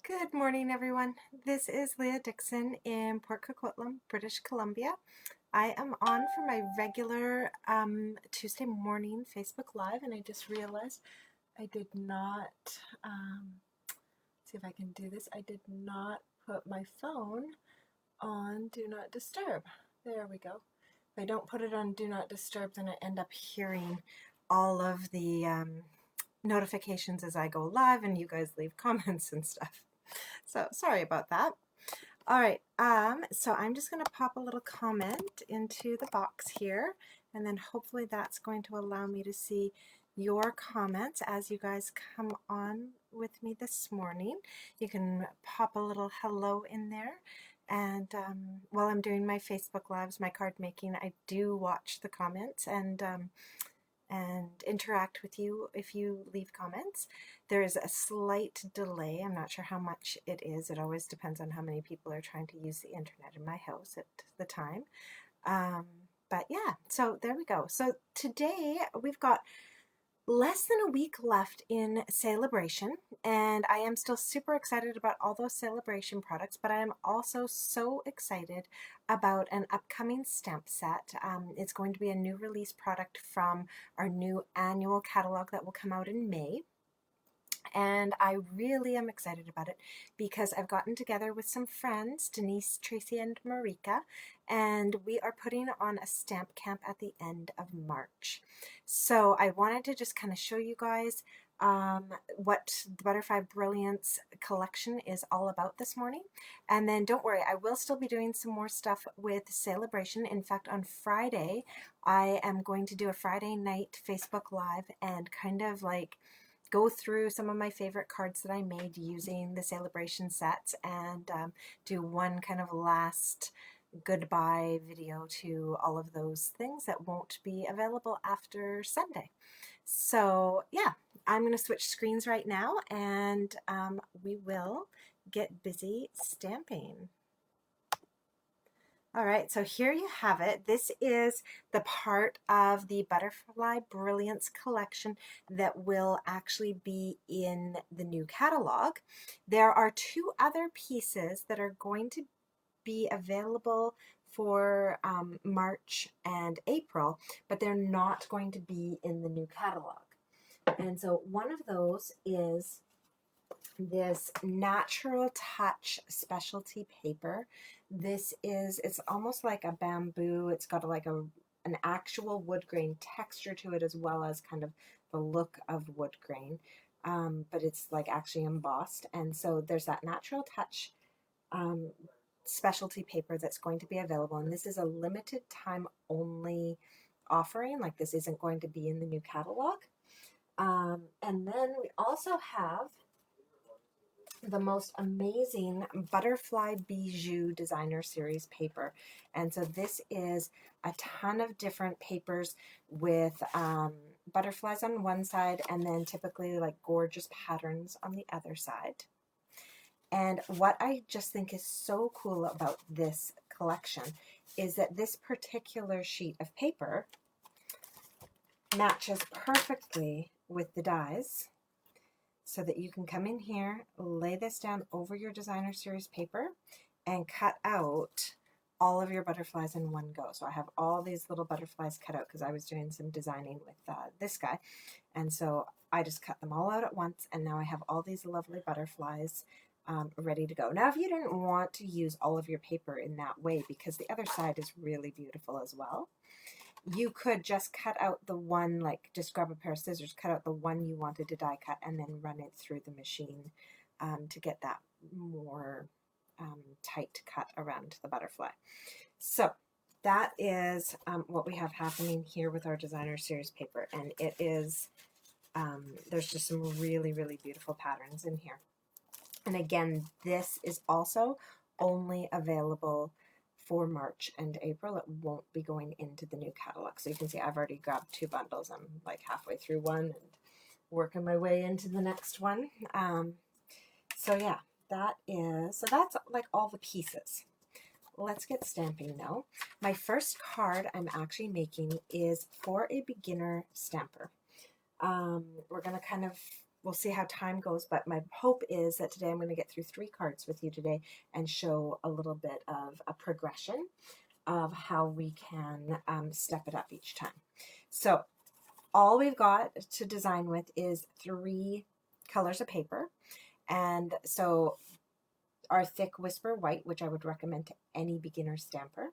Good morning, everyone. This is Leah Dixon in Port Coquitlam, British Columbia. I am on for my regular Tuesday morning Facebook Live, and I just realized I did not, see if I can do this, I did not put my phone on Do Not Disturb. There we go. If I don't put it on Do Not Disturb, then I end up hearing all of the notifications as I go live, and you guys leave comments and stuff. So sorry about that. All right, so I'm just going to pop a little comment into the box here, and then hopefully that's going to allow me to see your comments as you guys come on with me this morning. You can pop a little hello in there, and while I'm doing my Facebook Lives, my card making, I do watch the comments and interact with you if you leave comments. There is a slight delay. I'm not sure how much it is. It always depends on how many people are trying to use the internet in my house at the time. But yeah, so there we go. So today we've got less than a week left in Celebration, and I am still super excited about all those Celebration products, but I am also so excited about an upcoming stamp set. It's going to be a new release product from our new annual catalog that will come out in May. And I really am excited about it because I've gotten together with some friends, Denise, Tracy, and Marika, and we are putting on a stamp camp at the end of March. So I wanted to just kind of show you guys what the Butterfly Brilliance Collection is all about this morning. And then don't worry, I will still be doing some more stuff with Celebration. In fact, on Friday, I am going to do a Friday night Facebook Live and kind of like go through some of my favorite cards that I made using the Celebration sets and do one kind of last goodbye video to all of those things that won't be available after Sunday. So yeah, I'm going to switch screens right now and we will get busy stamping. All right, so here you have it. This is the part of the Butterfly Brilliance Collection that will actually be in the new catalog. There are two other pieces that are going to be available for March and April, but they're not going to be in the new catalog. And so one of those is this Natural Touch specialty paper. This is, it's almost like a bamboo. It's got like an actual wood grain texture to it as well as kind of the look of wood grain, but it's like actually embossed. And so there's that Natural Touch specialty paper that's going to be available, and this is a limited time only offering. Like this isn't going to be in the new catalog. And then we also have the most amazing Butterfly Bijou Designer Series paper. And so this is a ton of different papers with butterflies on one side and then typically like gorgeous patterns on the other side. And what I just think is so cool about this collection is that this particular sheet of paper matches perfectly with the dies, so that you can come in here, lay this down over your Designer Series paper, and cut out all of your butterflies in one go. So I have all these little butterflies cut out because I was doing some designing with this guy. And so I just cut them all out at once, and now I have all these lovely butterflies ready to go. Now, if you didn't want to use all of your paper in that way, because the other side is really beautiful as well, you could just cut out the one, like just grab a pair of scissors, cut out the one you wanted to die cut, and then run it through the machine to get that more tight cut around the butterfly. So that is what we have happening here with our Designer Series paper, and it is, there's just some really, really beautiful patterns in here. And again, this is also only available for March and April. It won't be going into the new catalog. So you can see I've already grabbed 2 bundles. I'm like halfway through one and working my way into the next one. So yeah, so that's like all the pieces. Let's get stamping now. My first card I'm actually making is for a beginner stamper. We're going to kind of we'll see how time goes, but my hope is that today I'm going to get through 3 cards with you today and show a little bit of a progression of how we can step it up each time. So all we've got to design with is 3 colors of paper. And so our thick Whisper White, which I would recommend to any beginner stamper.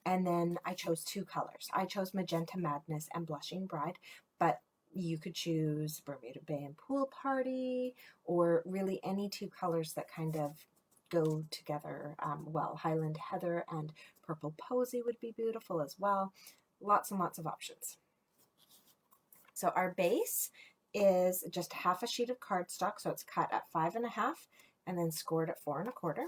And then I chose 2 colors. I chose Magenta Madness and Blushing Bride, but you could choose Bermuda Bay and Pool Party, or really any 2 colors that kind of go together well. Highland Heather and Purple Posy would be beautiful as well. Lots and lots of options. So our base is just half a sheet of cardstock, so it's cut at 5 1/2 and then scored at 4 1/4.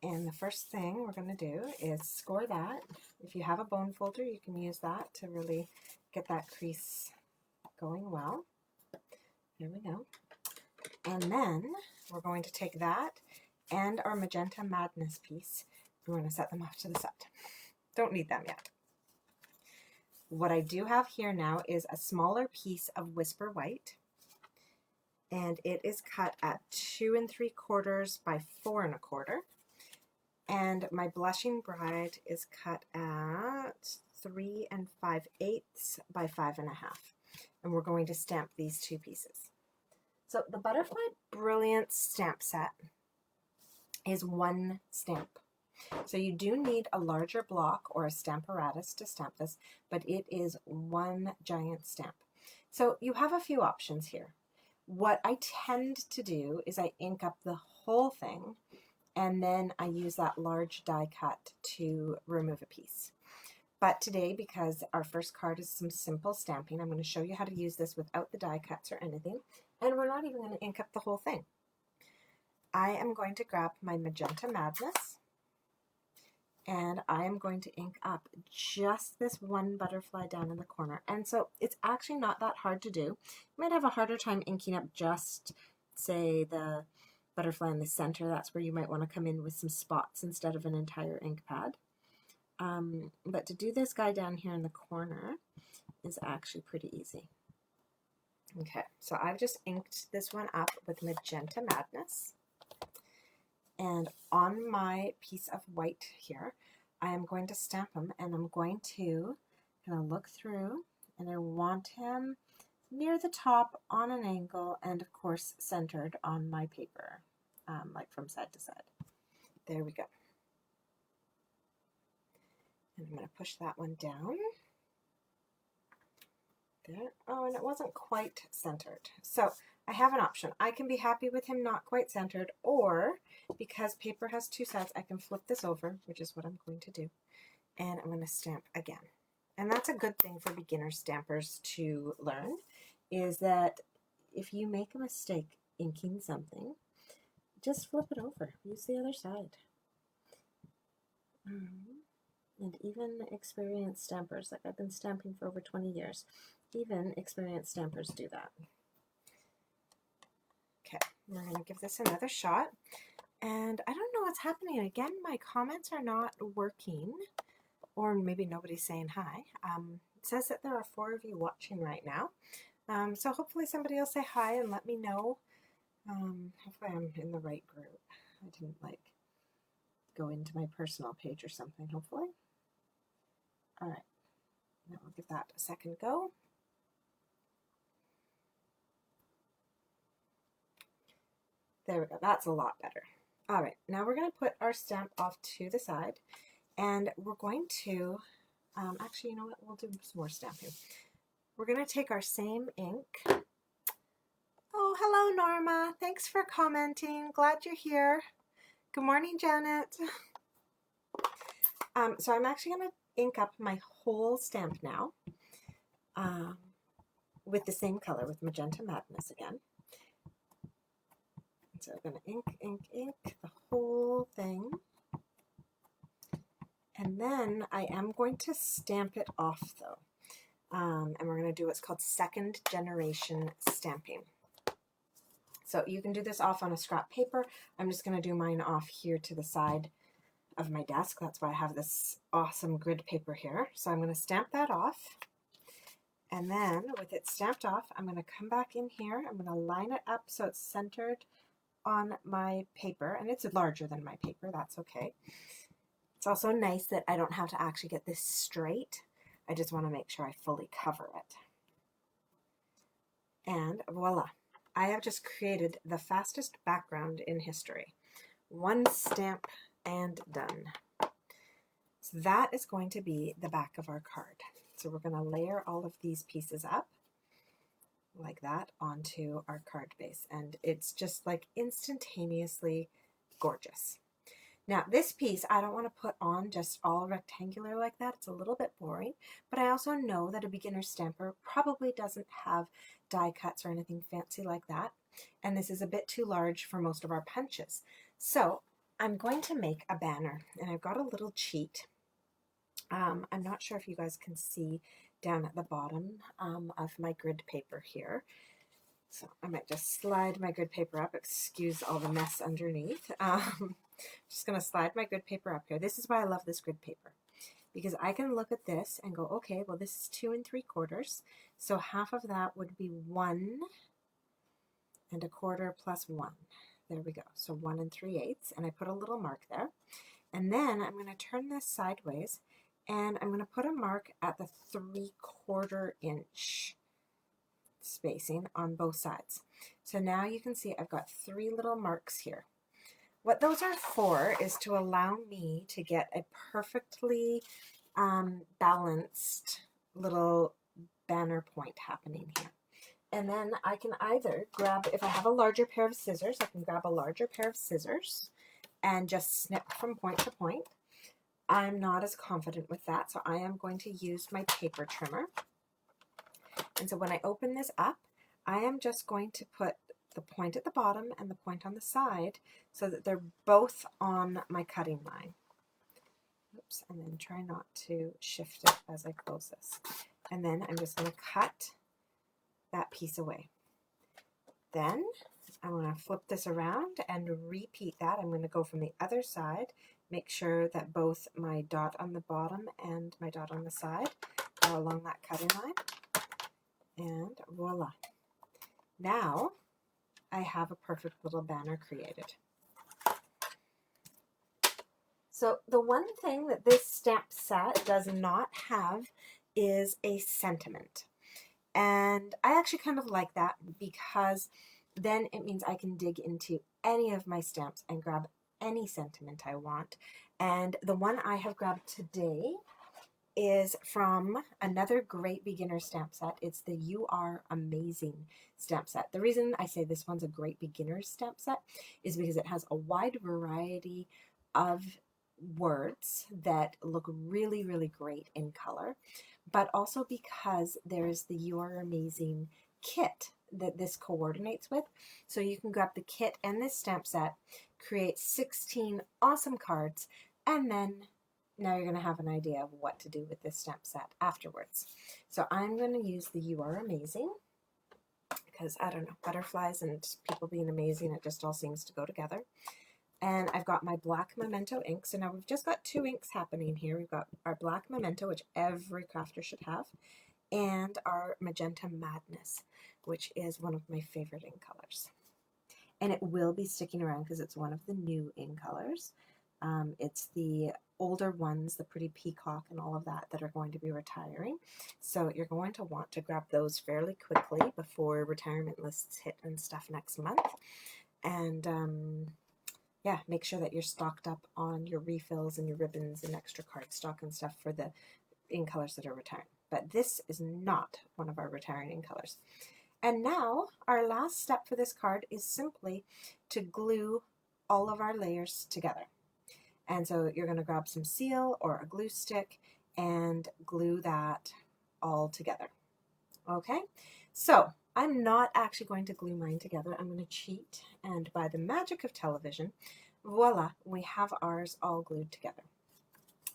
And the first thing we're going to do is score that. If you have a bone folder, you can use that to really get that crease going well. There we go. And then we're going to take that and our Magenta Madness piece, and we're going to set them off to the side. Don't need them yet. What I do have here now is a smaller piece of Whisper White, and it is cut at 2 3/4 by 4 1/4. And my Blushing Bride is cut at 3 5/8 by 5 1/2. And we're going to stamp these 2 pieces. So the Butterfly Brilliance stamp set is 1 stamp. So you do need a larger block or a Stamparatus to stamp this, but it is 1 giant stamp. So you have a few options here. What I tend to do is I ink up the whole thing, and then I use that large die cut to remove a piece. But today, because our first card is some simple stamping, I'm going to show you how to use this without the die cuts or anything, and we're not even going to ink up the whole thing. I am going to grab my Magenta Madness, and I am going to ink up just this 1 butterfly down in the corner. And so it's actually not that hard to do. You might have a harder time inking up just, say, the butterfly in the center. That's where you might want to come in with some spots instead of an entire ink pad. But to do this guy down here in the corner is actually pretty easy. Okay, so I've just inked this one up with Magenta Madness. And on my piece of white here, I am going to stamp him, and I'm going to kind of look through, and I want him near the top on an angle, and of course centered on my paper, like from side to side. There we go. And I'm going to push that one down. There. Oh, and it wasn't quite centered. So I have an option. I can be happy with him not quite centered, or because paper has 2 sides, I can flip this over, which is what I'm going to do. And I'm going to stamp again. And that's a good thing for beginner stampers to learn, is that if you make a mistake inking something, just flip it over. Use the other side. And even experienced stampers, like I've been stamping for over 20 years, even experienced stampers do that. Okay, we're going to give this another shot. And I don't know what's happening. Again, my comments are not working, or maybe nobody's saying hi. It says that there are 4 of you watching right now. So hopefully somebody will say hi and let me know. Hopefully I'm in the right group. I didn't go into my personal page or something, hopefully. All right, now we'll give that a second go. There we go, that's a lot better. All right, now we're going to put our stamp off to the side, and we're going to, actually, you know what, we'll do some more stamping. We're going to take our same ink. Oh, hello, Norma. Thanks for commenting. Glad you're here. Good morning, Janet. So I'm actually going to ink up my whole stamp now with the same color, with Magenta Madness again. So I'm going to ink the whole thing. And then I am going to stamp it off, though. And we're going to do what's called second generation stamping. So you can do this off on a scrap paper. I'm just going to do mine off here to the side of my desk. That's why I have this awesome grid paper here. So I'm going to stamp that off. And then with it stamped off, I'm going to come back in here. I'm going to line it up so it's centered on my paper, and it's larger than my paper. That's okay. It's also nice that I don't have to actually get this straight. I just want to make sure I fully cover it. And voila, I have just created the fastest background in history. One stamp and done. So that is going to be the back of our card. So we're going to layer all of these pieces up like that onto our card base, and it's just like instantaneously gorgeous. Now this piece I don't want to put on just all rectangular like that. It's a little bit boring, but I also know that a beginner stamper probably doesn't have die cuts or anything fancy like that, and this is a bit too large for most of our punches. So I'm going to make a banner, and I've got a little cheat. I'm not sure if you guys can see down at the bottom of my grid paper here. So I might just slide my grid paper up. Excuse all the mess underneath. Just going to slide my grid paper up here. This is why I love this grid paper, because I can look at this and go, okay, well this is 2 3/4. So half of that would be 1 1/4 plus 1. There we go. So 1 3/8. And I put a little mark there. And then I'm going to turn this sideways, and I'm going to put a mark at the 3/4 inch spacing on both sides. So now you can see I've got 3 little marks here. What those are for is to allow me to get a perfectly balanced little banner point happening here. And then I can either grab, if I have a larger pair of scissors, I can grab a larger pair of scissors and just snip from point to point. I'm not as confident with that, so I am going to use my paper trimmer. And so when I open this up, I am just going to put the point at the bottom and the point on the side so that they're both on my cutting line. Oops, and then try not to shift it as I close this. And then I'm just going to cut that piece away. Then I'm going to flip this around and repeat that. I'm going to go from the other side, make sure that both my dot on the bottom and my dot on the side are along that cutting line. And voila. Now I have a perfect little banner created. So the one thing that this stamp set does not have is a sentiment. And I actually kind of like that, because then it means I can dig into any of my stamps and grab any sentiment I want. And the one I have grabbed today is from another great beginner stamp set. It's the You Are Amazing stamp set. The reason I say this one's a great beginner stamp set is because it has a wide variety of words that look really, really great in color, but also because there's the You Are Amazing kit that this coordinates with. So you can grab the kit and this stamp set, create 16 awesome cards, and then now you're going to have an idea of what to do with this stamp set afterwards. So I'm going to use the You Are Amazing, because I don't know, butterflies and people being amazing, it just all seems to go together. And I've got my black Memento ink. So now we've just got 2 inks happening here. We've got our black Memento, which every crafter should have, and our Magenta Madness, which is one of my favorite ink colors. And it will be sticking around because it's one of the new ink colors. It's the older ones, the pretty peacock and all of that, that are going to be retiring. So you're going to want to grab those fairly quickly before retirement lists hit and stuff next month. And yeah, make sure that you're stocked up on your refills and your ribbons and extra cardstock and stuff for the ink colors that are retiring. But this is not one of our retiring ink colors. And now our last step for this card is simply to glue all of our layers together. And so you're going to grab some seal or a glue stick and glue that all together. Okay, so I'm not actually going to glue mine together. I'm going to cheat, and by the magic of television, voila, we have ours all glued together.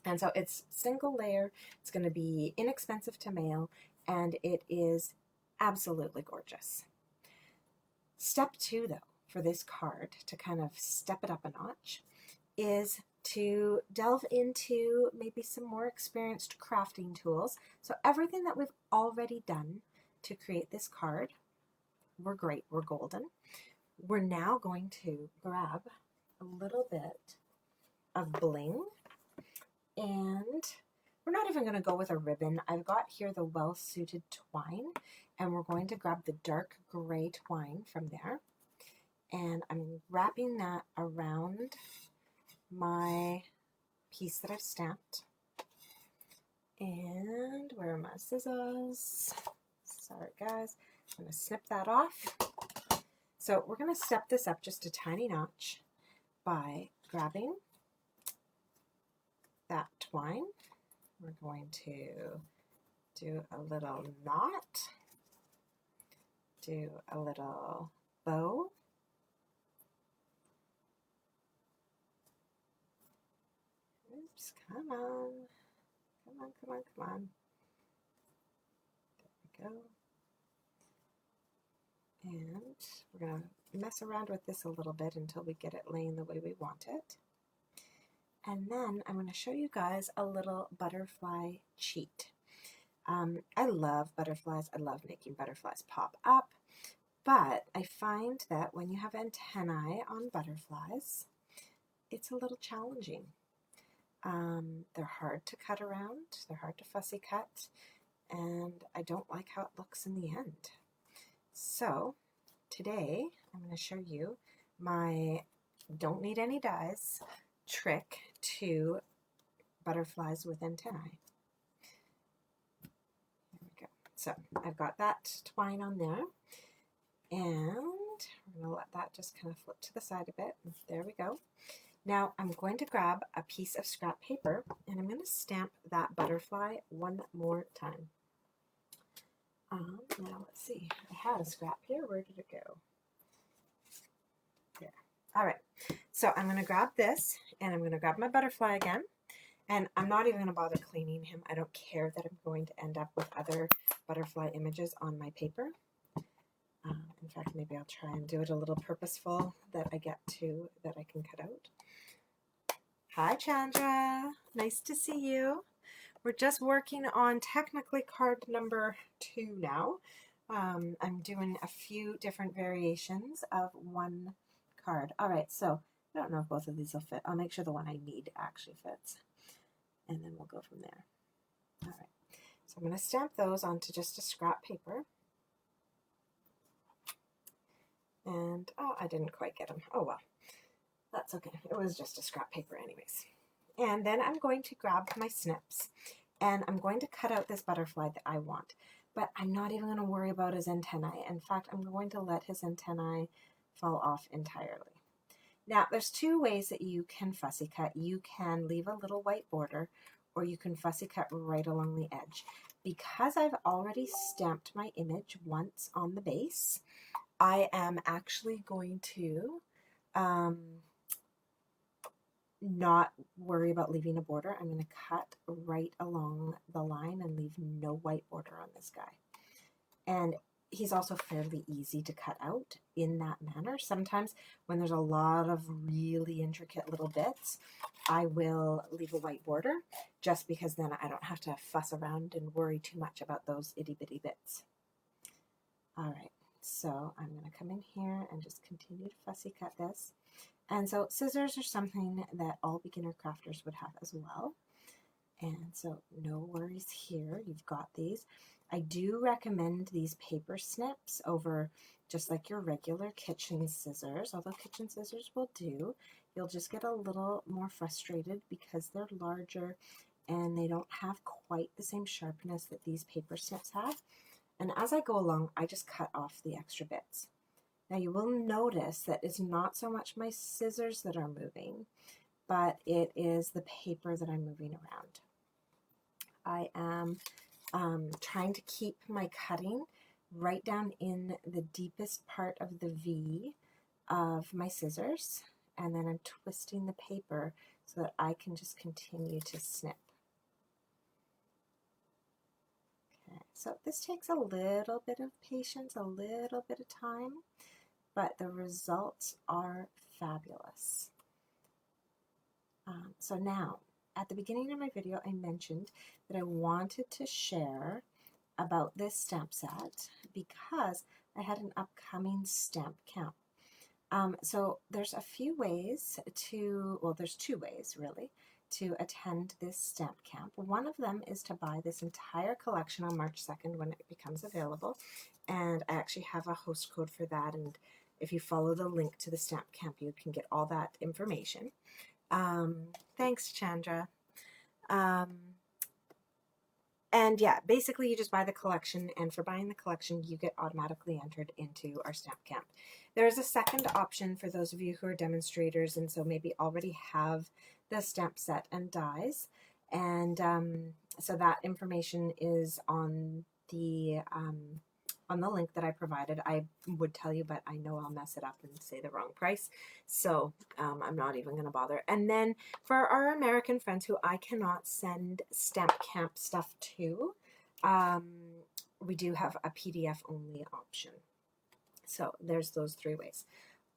And so it's single layer, it's going to be inexpensive to mail, and it is absolutely gorgeous. Step 2, though, for this card, to kind of step it up a notch, is to delve into maybe some more experienced crafting tools. So everything that we've already done to create this card, we're great, we're golden. We're now going to grab a little bit of bling, and we're not even going to go with a ribbon. I've got here the well-suited twine, and we're going to grab the dark gray twine from there, and I'm wrapping that around my piece that I've stamped. And where are my scissors? Sorry guys, I'm going to snip that off. So we're going to step this up just a tiny notch by grabbing that twine. We're going to do a little knot, do a little bow, oops, come on, come on, come on, come on, there we go. And we're going to mess around with this a little bit until we get it laying the way we want it. And then I'm going to show you guys a little butterfly cheat. I love butterflies. I love making butterflies pop up. But I find that when you have antennae on butterflies, it's a little challenging. They're hard to cut around. They're hard to fussy cut. And I don't like how it looks in the end. So today I'm going to show you my don't need any dies trick to butterflies with antennae. There we go. So I've got that twine on there, and we're going to let that just kind of flip to the side a bit. There we go. Now I'm going to grab a piece of scrap paper, and I'm going to stamp that butterfly one more time. Now let's see, I had a scrap here, where did it go? There. All right, so I'm going to grab this, and I'm going to grab my butterfly again, and I'm not even going to bother cleaning him. I don't care that I'm going to end up with other butterfly images on my paper. In fact, maybe I'll try and do it a little purposeful that I can cut out. Hi Chandra, nice to see you. We're just working on technically card number 2 now. I'm doing a few different variations of one card. All right, so I don't know if both of these will fit. I'll make sure the one I need actually fits, and then we'll go from there. All right, so I'm going to stamp those onto just a scrap paper. And, oh, I didn't quite get them. Oh, well, that's okay. It was just a scrap paper anyways. And then I'm going to grab my snips, and I'm going to cut out this butterfly that I want. But I'm not even going to worry about his antennae. In fact, I'm going to let his antennae fall off entirely. Now, there's 2 ways that you can fussy cut. You can leave a little white border, or you can fussy cut right along the edge. Because I've already stamped my image once on the base, I am actually going to not worry about leaving a border. I'm going to cut right along the line and leave no white border on this guy. And he's also fairly easy to cut out in that manner. Sometimes when there's a lot of really intricate little bits, I will leave a white border just because then I don't have to fuss around and worry too much about those itty bitty bits. All right, so I'm going to come in here and just continue to fussy cut this. And so scissors are something that all beginner crafters would have as well. And so no worries here, you've got these. I do recommend these paper snips over just like your regular kitchen scissors, although kitchen scissors will do. You'll just get a little more frustrated because they're larger and they don't have quite the same sharpness that these paper snips have. And as I go along, I just cut off the extra bits. Now you will notice that it's not so much my scissors that are moving, but it is the paper that I'm moving around. I am trying to keep my cutting right down in the deepest part of the V of my scissors, and then I'm twisting the paper so that I can just continue to snip. Okay, so this takes a little bit of patience, a little bit of time, but the results are fabulous. So now, at the beginning of my video, I mentioned that I wanted to share about this stamp set because I had an upcoming stamp camp. So there's a few ways to, well, there's two ways really to attend this stamp camp. One of them is to buy this entire collection on March 2nd when it becomes available, and I actually have a host code for that, and if you follow the link to the stamp camp you can get all that information. Thanks, Chandra. And yeah, basically you just buy the collection, and for buying the collection you get automatically entered into our stamp camp. There is a second option for those of you who are demonstrators and so maybe already have the stamp set and dies, and so that information is on the link that I provided. I would tell you, but I know I'll mess it up and say the wrong price, so I'm not even going to bother. And then for our American friends who I cannot send stamp camp stuff to, we do have a PDF only option. So there's those three ways.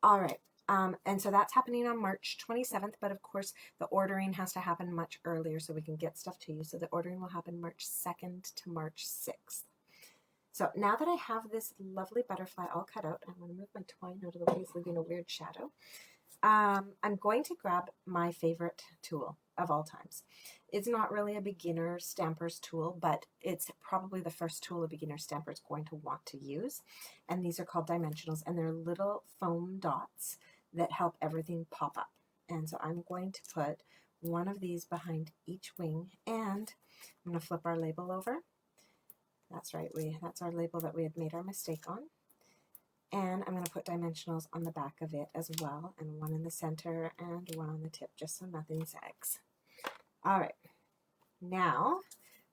All right. And so that's happening on March 27th, but of course the ordering has to happen much earlier so we can get stuff to you. So the ordering will happen March 2nd to March 6th. So now that I have this lovely butterfly all cut out, I'm going to move my twine out of the way, it's leaving a weird shadow. I'm going to grab my favorite tool of all times. It's not really a beginner stamper's tool, but it's probably the first tool a beginner stamper is going to want to use. And these are called dimensionals, and they're little foam dots that help everything pop up. And so I'm going to put one of these behind each wing, and I'm going to flip our label over. That's right, that's our label that we had made our mistake on. And I'm going to put dimensionals on the back of it as well, and one in the center and one on the tip, just so nothing sags. All right, now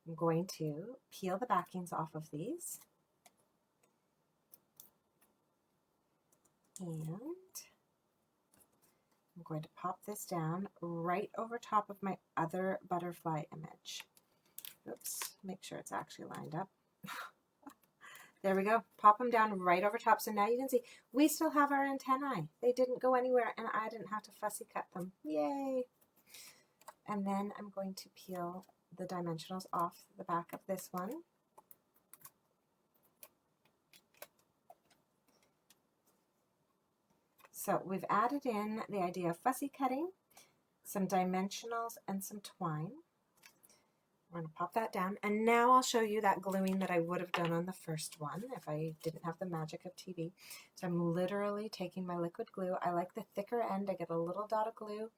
I'm going to peel the backings off of these. And I'm going to pop this down right over top of my other butterfly image. Oops, make sure it's actually lined up. There we go. Pop them down right over top. So now you can see we still have our antennae. They didn't go anywhere, and I didn't have to fussy cut them. Yay! And then I'm going to peel the dimensionals off the back of this one. So we've added in the idea of fussy cutting, some dimensionals, and some twine. We're going to pop that down, and now I'll show you that gluing that I would have done on the first one if I didn't have the magic of TV. So I'm literally taking my liquid glue. I like the thicker end. I get a little dot of glue,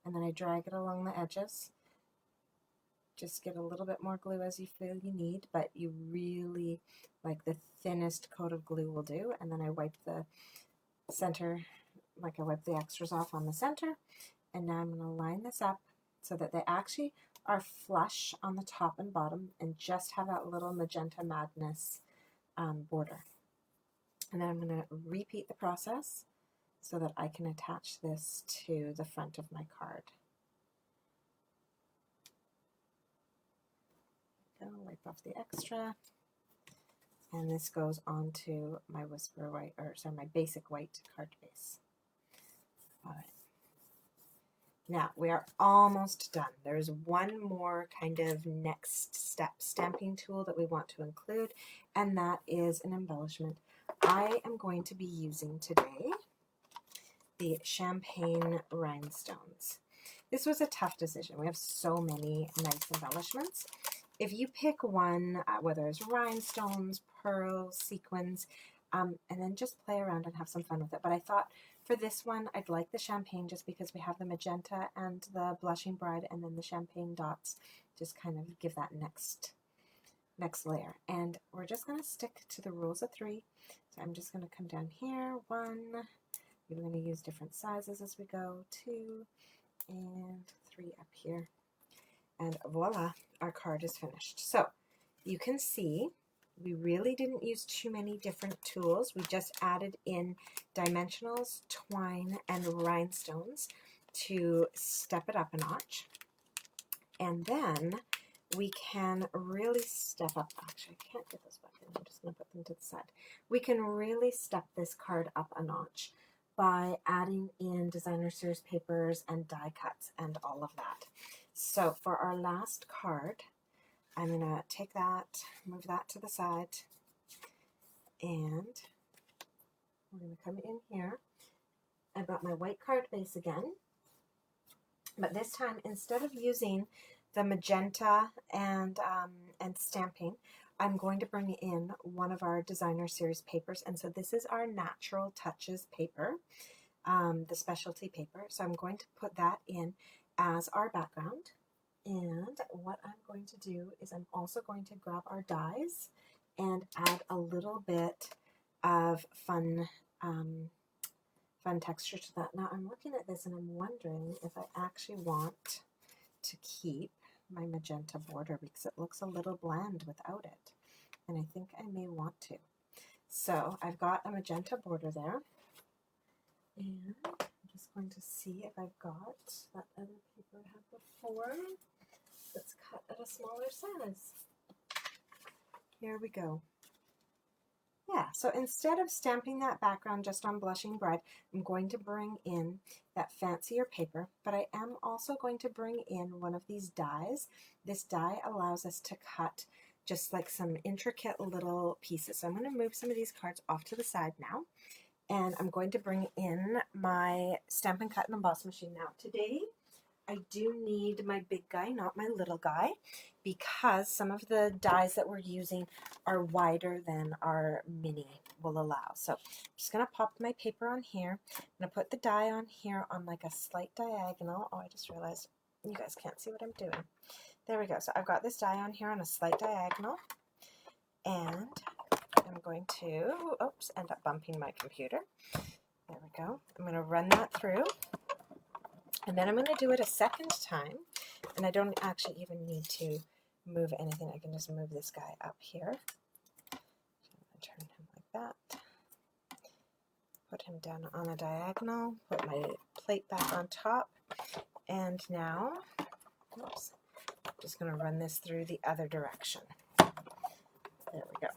and then I drag it along the edges. Just get a little bit more glue as you feel you need, but you really like the thinnest coat of glue will do. And then I wipe the center, like I wipe the extras off on the center, and now I'm going to line this up so that they actually are flush on the top and bottom and just have that little magenta madness border. And then I'm going to repeat the process so that I can attach this to the front of my card. Go wipe off the extra, and this goes onto my whisper white, or sorry, my basic white card base. All right. Now, we are almost done. There's one more kind of next step stamping tool that we want to include, and that is an embellishment. I am going to be using today the Champagne Rhinestones. This was a tough decision. We have so many nice embellishments. If you pick one, whether it's rhinestones, pearls, sequins, and then just play around and have some fun with it. But I thought for this one, I'd like the champagne just because we have the magenta and the blushing bride, and then the champagne dots just kind of give that next layer. And we're just going to stick to the rules of 3. So I'm just going to come down here, 1. We're going to use different sizes as we go, 2, and 3 up here. And voila, our card is finished. So you can see we really didn't use too many different tools. We just added in dimensionals, twine, and rhinestones to step it up a notch. And then we can really step up. Actually, I can't get those back in. I'm just going to put them to the side. We can really step this card up a notch by adding in designer series papers and die cuts and all of that. So for our last card, I'm going to take that, move that to the side, and we're going to come in here. I've got my white card base again, but this time instead of using the magenta and stamping, I'm going to bring in one of our designer series papers, and so this is our Natural Touches paper, the specialty paper. So I'm going to put that in as our background, and what I'm going to do is I'm also going to grab our dies and add a little bit of fun texture to that. Now I'm looking at this and I'm wondering if I actually want to keep my magenta border because it looks a little bland without it, and I think I may want to. So I've got a magenta border there, and I'm just going to see if I've got that other paper I had before that's cut at a smaller size. Here we go. Yeah, so instead of stamping that background just on Blushing Bride, I'm going to bring in that fancier paper, but I am also going to bring in one of these dies. This die allows us to cut just like some intricate little pieces. So I'm going to move some of these cards off to the side now, and I'm going to bring in my Stampin' Cut and Emboss machine. Now today, I do need my big guy, not my little guy, because some of the dies that we're using are wider than our mini will allow. So I'm just going to pop my paper on here. I'm going to put the die on here on like a slight diagonal. Oh, I just realized you guys can't see what I'm doing. There we go. So I've got this die on here on a slight diagonal, and I'm going to, oops, end up bumping my computer. There we go. I'm going to run that through. And then I'm going to do it a second time, and I don't actually even need to move anything. I can just move this guy up here. Turn him like that. Put him down on a diagonal. Put my plate back on top. And now, oops, I'm just going to run this through the other direction. There we go.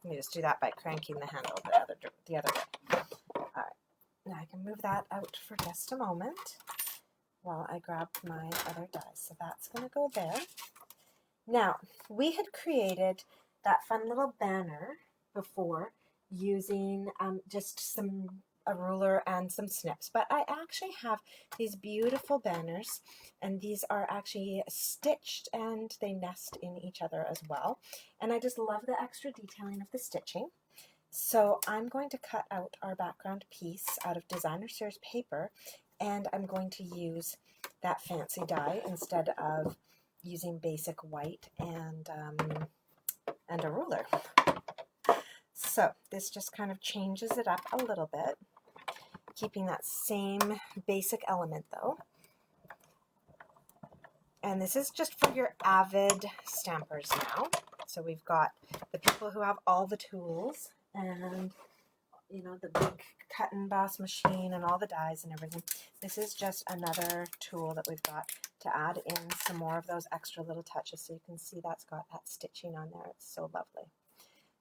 Let me just do that by cranking the handle the other way. All right. Now I can move that out for just a moment while I grab my other dies. So that's going to go there. Now, we had created that fun little banner before using just a ruler and some snips, but I actually have these beautiful banners, and these are actually stitched and they nest in each other as well. And I just love the extra detailing of the stitching. So I'm going to cut out our background piece out of designer series paper, and I'm going to use that fancy die instead of using basic white and a ruler. So this just kind of changes it up a little bit, keeping that same basic element though. And this is just for your avid stampers now. So we've got the people who have all the tools and, you know, the big cut and emboss machine and all the dies and everything. This is just another tool that we've got to add in some more of those extra little touches. So you can see that's got that stitching on there. It's so lovely.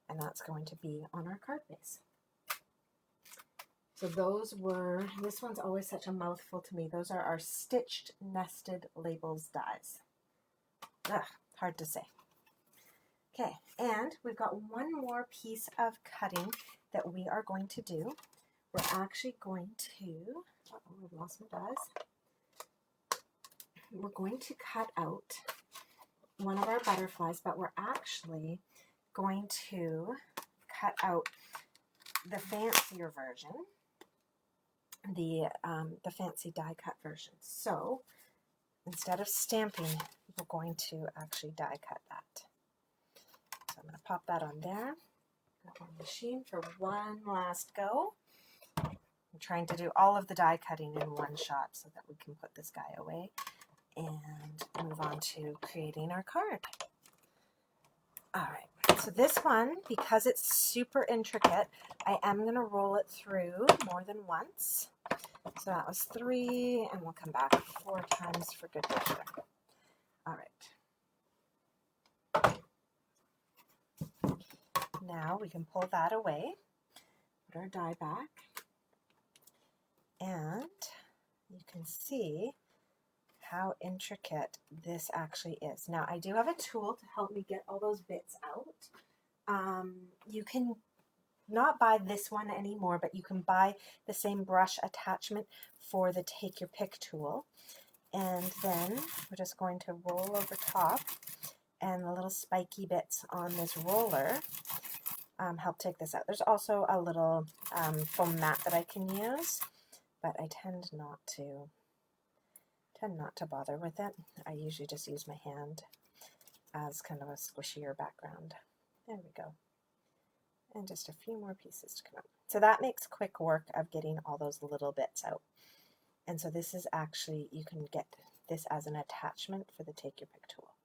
And that's going to be on our card base. So those were, this one's always such a mouthful to me. Those are our stitched nested labels dies. Ugh, hard to say. Okay, and we've got one more piece of cutting that we are going to do. We're actually going to, uh-oh, I've lost my dies. We're going to cut out one of our butterflies, but we're actually going to cut out the fancier version, the fancy die cut version. So instead of stamping, we're going to actually die cut that. So I'm going to pop that on there. Got my machine for one last go. I'm trying to do all of the die cutting in one shot so that we can put this guy away and move on to creating our card. All right, so this one, because it's super intricate, I am going to roll it through more than once. So that was 3, and we'll come back 4 times for good measure. All right. Now we can pull that away, put our die back, And you can see how intricate this actually is. Now, I do have a tool to help me get all those bits out. You can not buy this one anymore, but you can buy the same brush attachment for the Take Your Pick tool. And then we're just going to roll over top, and the little spiky bits on this roller help take this out. There's also a little foam mat that I can use, but I tend not to bother with it. I usually just use my hand as kind of a squishier background. There we go. And just a few more pieces to come out. So that makes quick work of getting all those little bits out. And so this is actually, you can get this as an attachment for the Take Your Pick tool.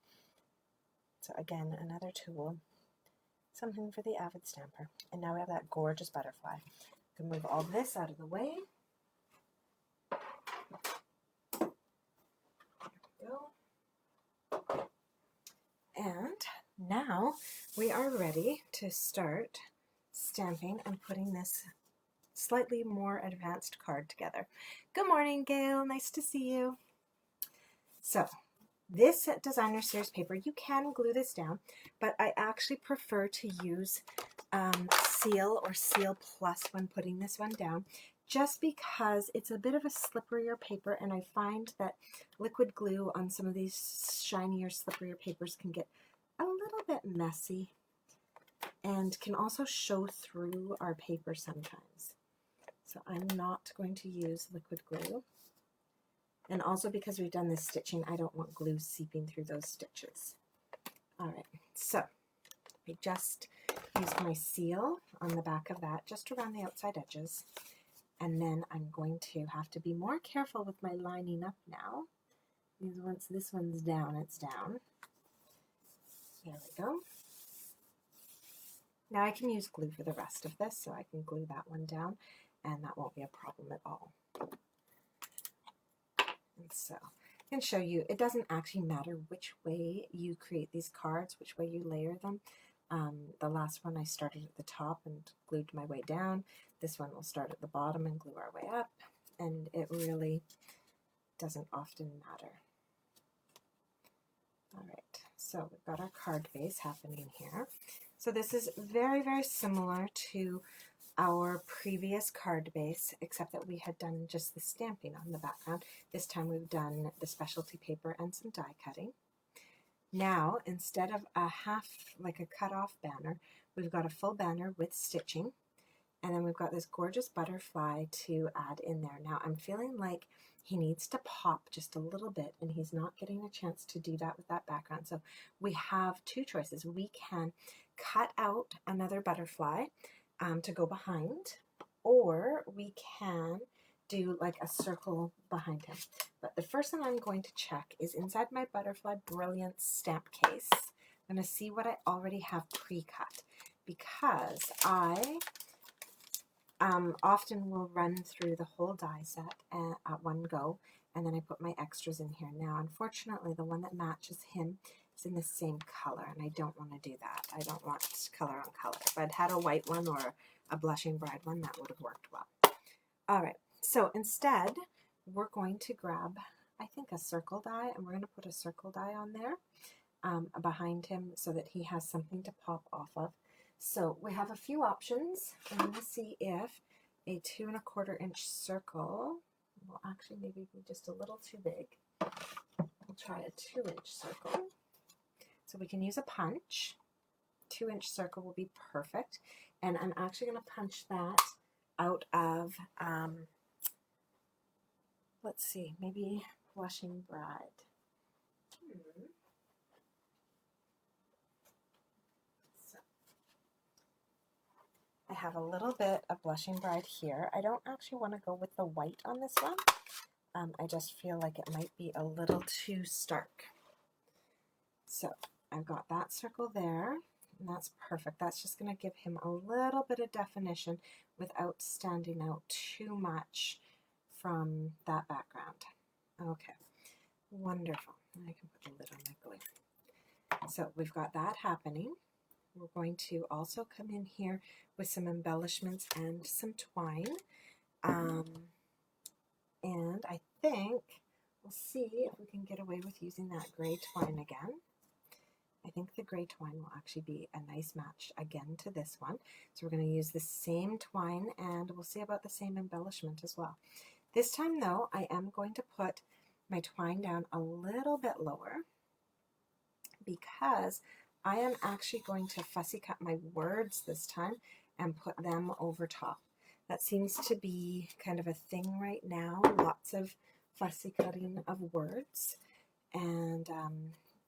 So again, another tool, something for the avid stamper. And now we have that gorgeous butterfly. We can move all this out of the way. There we go. And now we are ready to start stamping and putting this slightly more advanced card together. Good morning, Gail. Nice to see you. So this designer series paper, you can glue this down, but I actually prefer to use Seal or Seal Plus when putting this one down, just because it's a bit of a slipperier paper, and I find that liquid glue on some of these shinier, slipperier papers can get a little bit messy and can also show through our paper sometimes. So I'm not going to use liquid glue. And also because we've done this stitching, I don't want glue seeping through those stitches. All right, so I just used my seal on the back of that, just around the outside edges. And then I'm going to have to be more careful with my lining up now, because once this one's down, it's down. There we go. Now I can use glue for the rest of this, so I can glue that one down, and that won't be a problem at all. And so I can show you, it doesn't actually matter which way you create these cards, which way you layer them. The last one I started at the top and glued my way down. This one will start at the bottom and glue our way up, and it really doesn't often matter. All right, so we've got our card base happening here. So this is very, very similar to our previous card base, except that we had done just the stamping on the background. This time we've done the specialty paper and some die cutting. Now, instead of a half, like a cut off banner, we've got a full banner with stitching, and then we've got this gorgeous butterfly to add in there. Now I'm feeling like he needs to pop just a little bit, and he's not getting a chance to do that with that background. So we have two choices. We can cut out another butterfly to go behind, or we can do like a circle behind him. But the first thing I'm going to check is inside my Butterfly Brilliance stamp case. I'm going to see what I already have pre-cut, because I often will run through the whole die set at one go, and then I put my extras in here. Now, unfortunately, the one that matches him is in the same color, and I don't want to do that. I don't want color on color. If I'd had a white one or a Blushing Bride one, that would have worked well. All right, so instead, we're going to grab, I think, a circle die, and we're going to put a circle die on there behind him so that he has something to pop off of. So we have a few options. I'm going to see if a 2 1/4 inch circle will actually maybe be just a little too big. We'll try a 2-inch circle. So we can use a punch. 2-inch circle will be perfect. And I'm actually going to punch that out of, let's see, maybe Blushing Bride. So I have a little bit of Blushing Bride here. I don't actually want to go with the white on this one. I just feel like it might be a little too stark. So I've got that circle there, and that's perfect. That's just going to give him a little bit of definition without standing out too much from that background. Okay, wonderful. I can put the lid on my glue. So we've got that happening. We're going to also come in here with some embellishments and some twine. And I think we'll see if we can get away with using that gray twine again. I think the gray twine will actually be a nice match again to this one. So we're going to use the same twine, and we'll see about the same embellishment as well. This time though, I am going to put my twine down a little bit lower because I am actually going to fussy cut my words this time and put them over top. That seems to be kind of a thing right now, lots of fussy cutting of words, and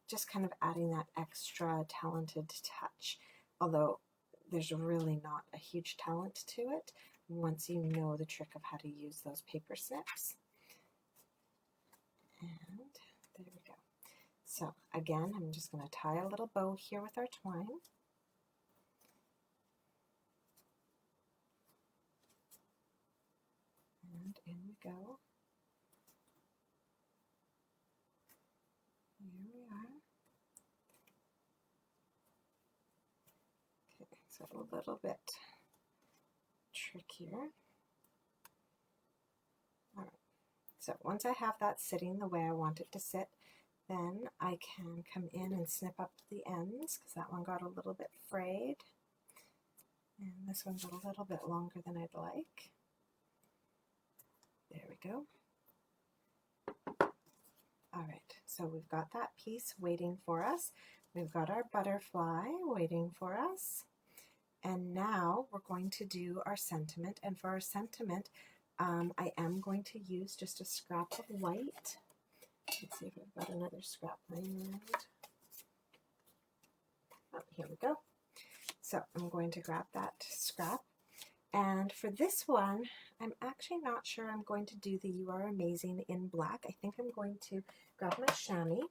just kind of adding that extra talented touch, although there's really not a huge talent to it once you know the trick of how to use those paper snips. And there we go. So again, I'm just going to tie a little bow here with our twine. And in we go. Here we are. Okay, so a little bit trickier. All right. So once I have that sitting the way I want it to sit, then I can come in and snip up the ends, because that one got a little bit frayed. And this one's a little bit longer than I'd like. There we go. All right, so we've got that piece waiting for us. We've got our butterfly waiting for us. And now we're going to do our sentiment. And for our sentiment, I am going to use just a scrap of white. Let's see if I've got another scrap lying around. Oh, here we go. So I'm going to grab that scrap. And for this one, I'm actually not sure I'm going to do the You Are Amazing in black. I think I'm going to grab my chamois,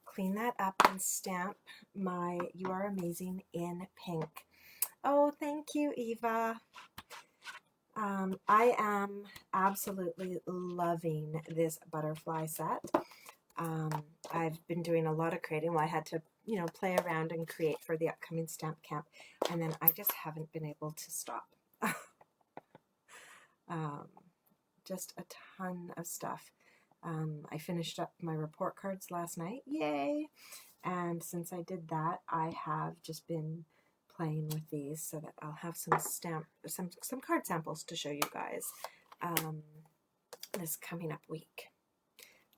clean that up, and stamp my You Are Amazing in pink. Oh, thank you, Eva. I am absolutely loving this butterfly set. I've been doing a lot of creating. Well, I had to, play around and create for the upcoming stamp camp, and then I just haven't been able to stop. Just a ton of stuff. I finished up my report cards last night. Yay! And since I did that, I have just been playing with these so that I'll have some card samples to show you guys this coming up week.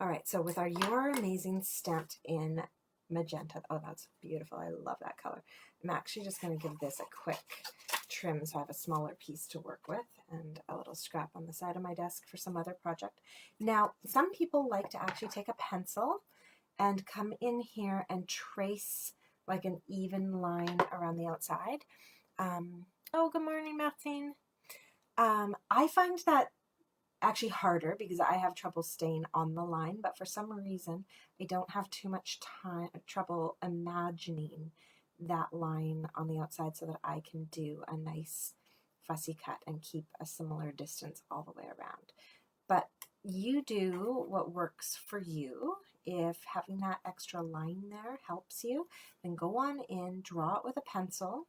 All right, so with our You Are Amazing stamped in magenta. Oh, that's beautiful. I love that color. I'm actually just going to give this a quick trim so I have a smaller piece to work with and a little scrap on the side of my desk for some other project. Now, some people like to actually take a pencil and come in here and trace like an even line around the outside. Oh, good morning, Martine. I find that actually harder because I have trouble staying on the line, but for some reason I don't have too much trouble imagining that line on the outside so that I can do a nice fussy cut and keep a similar distance all the way around. But you do what works for you. If having that extra line there helps you, then go on in, draw it with a pencil,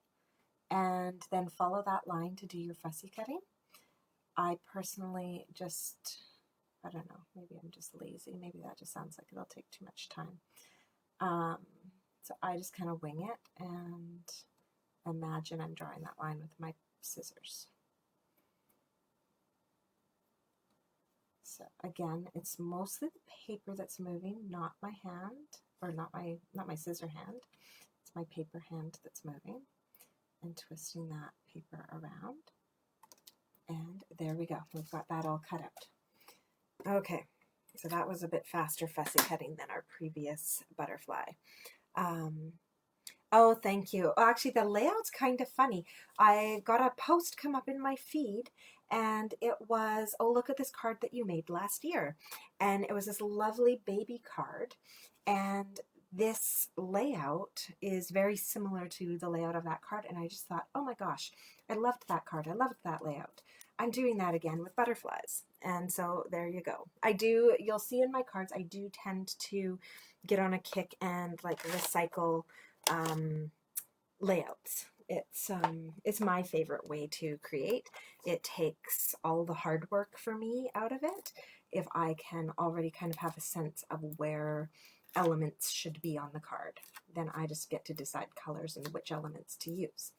and then follow that line to do your fussy cutting. I personally just, I don't know, maybe I'm just lazy. Maybe that just sounds like it'll take too much time. So I just kind of wing it and imagine I'm drawing that line with my scissors. So again, it's mostly the paper that's moving, not my hand, or not my scissor hand. It's my paper hand that's moving, and twisting that paper around. And there we go. We've got that all cut out. Okay, so that was a bit faster fussy cutting than our previous butterfly. Oh, thank you. Oh, actually, the layout's kind of funny. I got a post come up in my feed, and it was, oh, look at this card that you made last year. And it was this lovely baby card. And this layout is very similar to the layout of that card. And I just thought, oh my gosh, I loved that card. I loved that layout. I'm doing that again with butterflies. And so there you go. You'll see in my cards, I do tend to get on a kick and like recycle layouts. It's my favorite way to create. It takes all the hard work for me out of it. if I can already kind of have a sense of where elements should be on the card. Then I just get to decide colors and which elements to use.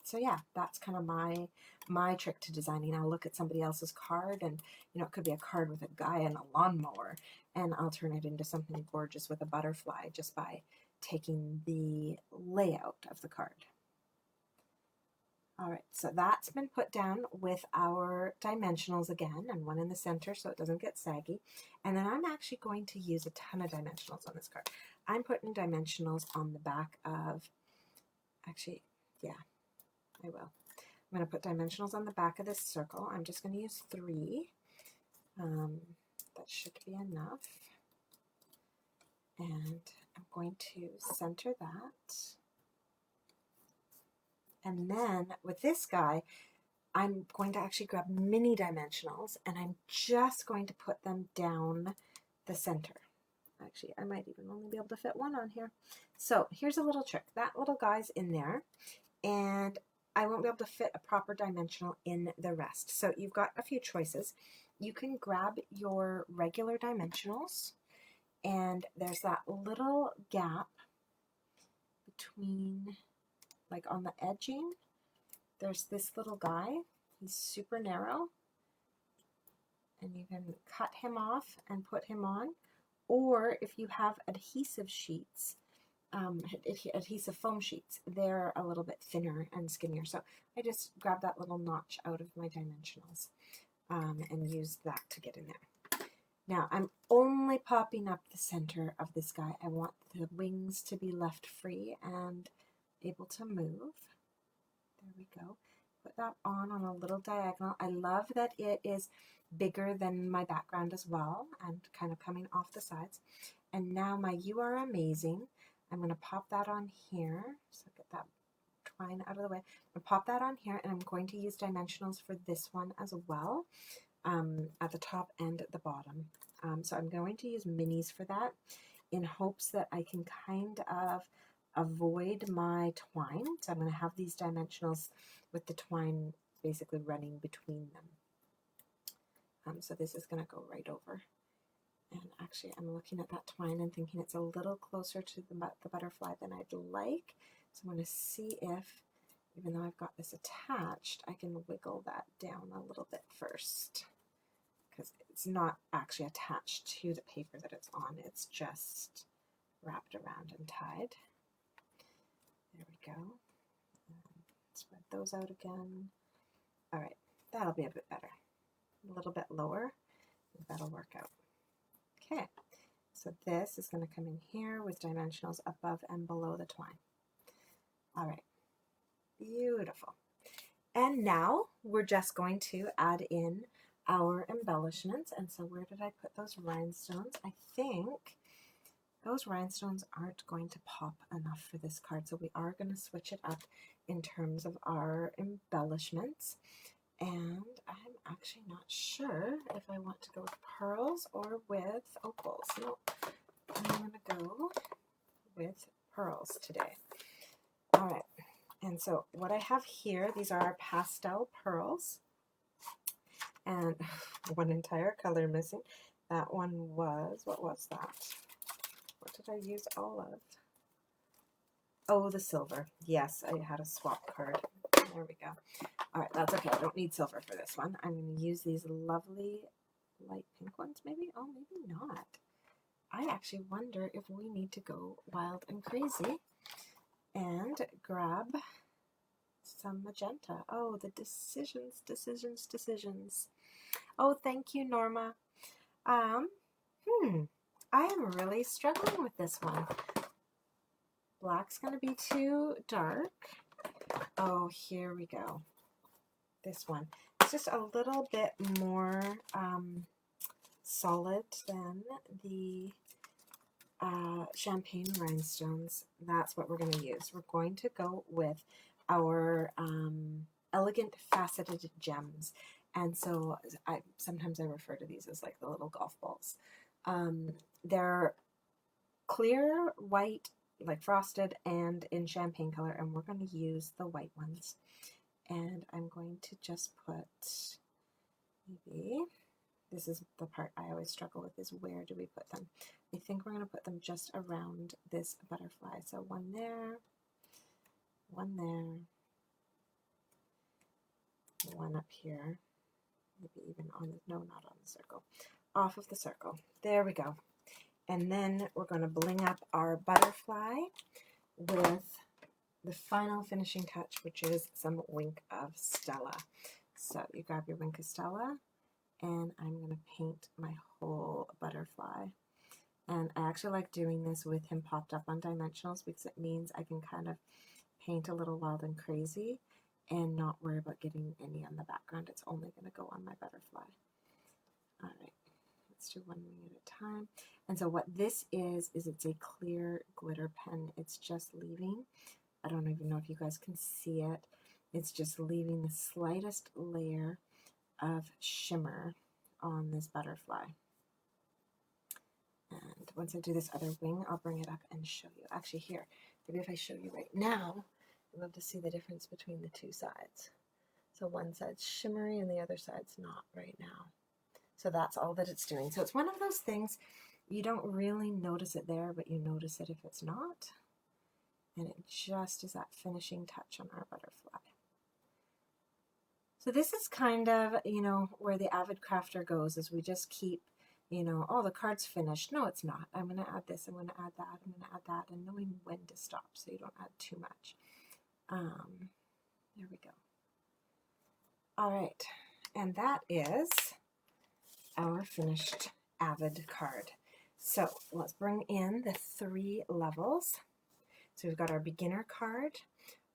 So yeah, that's kind of my trick to designing. I'll look at somebody else's card, and it could be a card with a guy and a lawnmower, and I'll turn it into something gorgeous with a butterfly just by taking the layout of the card. All right, so that's been put down with our dimensionals again, and one in the center so it doesn't get saggy. And then I'm actually going to use a ton of dimensionals on this card. I'm putting dimensionals on the back of, actually, yeah, I will. I'm going to put dimensionals on the back of this circle. I'm just going to use 3. That should be enough. And I'm going to center that. And then with this guy, I'm going to actually grab mini dimensionals, and I'm just going to put them down the center. Actually, I might even only be able to fit one on here. So here's a little trick. That little guy's in there, and I won't be able to fit a proper dimensional in the rest. So you've got a few choices. You can grab your regular dimensionals, and there's that little gap between, like on the edging, there's this little guy. He's super narrow, and you can cut him off and put him on. Or if you have adhesive sheets, adhesive foam sheets, they're a little bit thinner and skinnier. So I just grab that little notch out of my dimensionals and use that to get in there. Now I'm only popping up the center of this guy. I want the wings to be left free and able to move. There we go. Put that on a little diagonal. I love that it is bigger than my background as well and kind of coming off the sides. And now my You Are Amazing, I'm going to pop that on here. So get that twine out of the way. I'm going to pop that on here, and I'm going to use dimensionals for this one as well, at the top and at the bottom. So I'm going to use minis for that in hopes that I can kind of avoid my twine. So I'm going to have these dimensionals with the twine basically running between them. So this is going to go right over. And actually I'm looking at that twine and thinking it's a little closer to the butterfly than I'd like. So I'm going to see if, even though I've got this attached, I can wiggle that down a little bit first. Because it's not actually attached to the paper that it's on. It's just wrapped around and tied. There we go. Spread those out again. All right, that'll be a bit better. A little bit lower, that'll work out. Okay, so this is going to come in here with dimensionals above and below the twine. All right, beautiful. And now we're just going to add in our embellishments. And so where did I put those rhinestones? I think those rhinestones aren't going to pop enough for this card, so we are going to switch it up in terms of our embellishments. And I'm actually not sure if I want to go with pearls or with opals. No, I'm going to go with pearls today. All right, and so what I have here, these are our Pastel Pearls. And one entire color missing. That one was, what was that? What did I use all of? Oh, the silver. Yes, I had a swap card. There we go. All right, that's okay. I don't need silver for this one. I'm going to use these lovely light pink ones, maybe? Oh, maybe not. I actually wonder if we need to go wild and crazy and grab some magenta. Oh, the decisions. Oh, thank you, Norma. I am really struggling with this one. Black's going to be too dark. Oh, here we go. This one. It's just a little bit more solid than the champagne rhinestones. That's what we're going to use. We're going to go with our elegant faceted gems. And so sometimes I refer to these as like the little golf balls. They're clear white, like frosted, and in champagne color, and we're going to use the white ones. And I'm going to just put maybe this is the part I always struggle with, is where do we put them? I think we're going to put them just around this butterfly. So one there, one there, one up here, maybe even on the, no, not on the circle, off of the circle. There we go. And then we're going to bling up our butterfly with the final finishing touch, which is some Wink of Stella. So you grab your Wink of Stella, and I'm going to paint my whole butterfly. And I actually like doing this with him popped up on dimensionals because it means I can kind of paint a little wild and crazy and not worry about getting any on the background. It's only going to go on my butterfly. All right, let's do one wing at a time. And so what this is it's a clear glitter pen. It's just leaving, I don't even know if you guys can see it, it's just leaving the slightest layer of shimmer on this butterfly. And once I do this other wing, I'll bring it up and show you. Actually, here, maybe if I show you right now, you'll love to see the difference between the two sides. So one side's shimmery and the other side's not right now. So that's all that it's doing. So it's one of those things, you don't really notice it there, but you notice it if it's not. And it just is that finishing touch on our butterfly. So this is kind of, you know, where the avid crafter goes, is we just keep, you know, oh, the card's finished. No, it's not. I'm going to add this, I'm going to add that, I'm going to add that, and knowing when to stop so you don't add too much. There we go. All right, and that is our finished avid card. So let's bring in the 3 levels. So we've got our beginner card,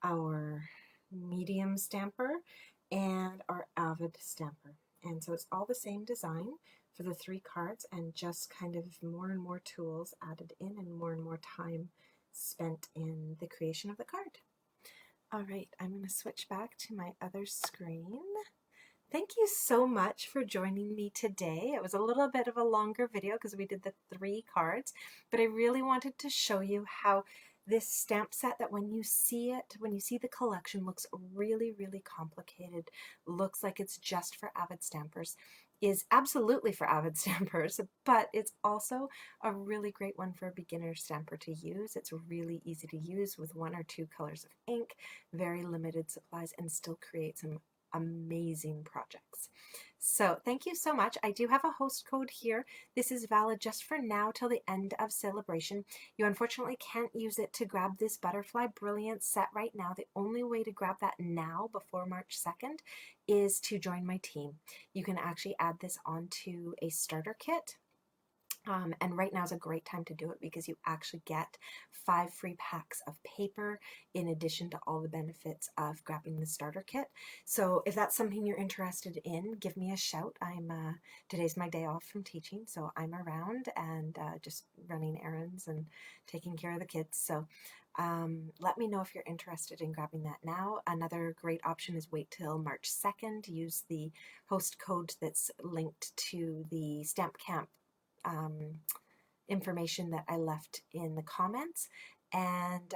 our medium stamper, and our avid stamper. And so it's all the same design for the 3 cards, and just kind of more and more tools added in and more time spent in the creation of the card. All right, I'm going to switch back to my other screen. Thank you so much for joining me today. It was a little bit of a longer video because we did the 3 cards, but I really wanted to show you how this stamp set, that when you see it, when you see the collection, looks really, really complicated, looks like it's just for avid stampers, is absolutely for avid stampers, but it's also a really great one for a beginner stamper to use. It's really easy to use with 1 or 2 colors of ink, very limited supplies, and still create some amazing projects. So thank you so much. I do have a host code here. This is valid just for now till the end of celebration. You unfortunately can't use it to grab this Butterfly Brilliance set right now. The only way to grab that now before March 2nd is to join my team. You can actually add this onto a starter kit. And right now is a great time to do it because you actually get 5 free packs of paper in addition to all the benefits of grabbing the starter kit. So if that's something you're interested in, give me a shout. Today's my day off from teaching, so I'm around and just running errands and taking care of the kids. So let me know if you're interested in grabbing that now. Another great option is wait till March 2nd. Use the host code that's linked to the Stamp Camp information that I left in the comments, and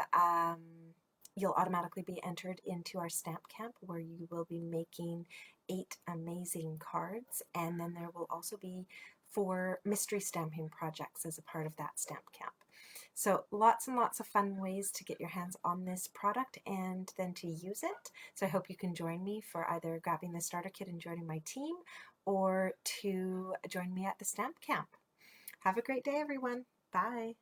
you'll automatically be entered into our stamp camp where you will be making 8 amazing cards, and then there will also be 4 mystery stamping projects as a part of that stamp camp. So lots and lots of fun ways to get your hands on this product and then to use it. So I hope you can join me for either grabbing the starter kit and joining my team, or to join me at the stamp camp. Have a great day, everyone. Bye.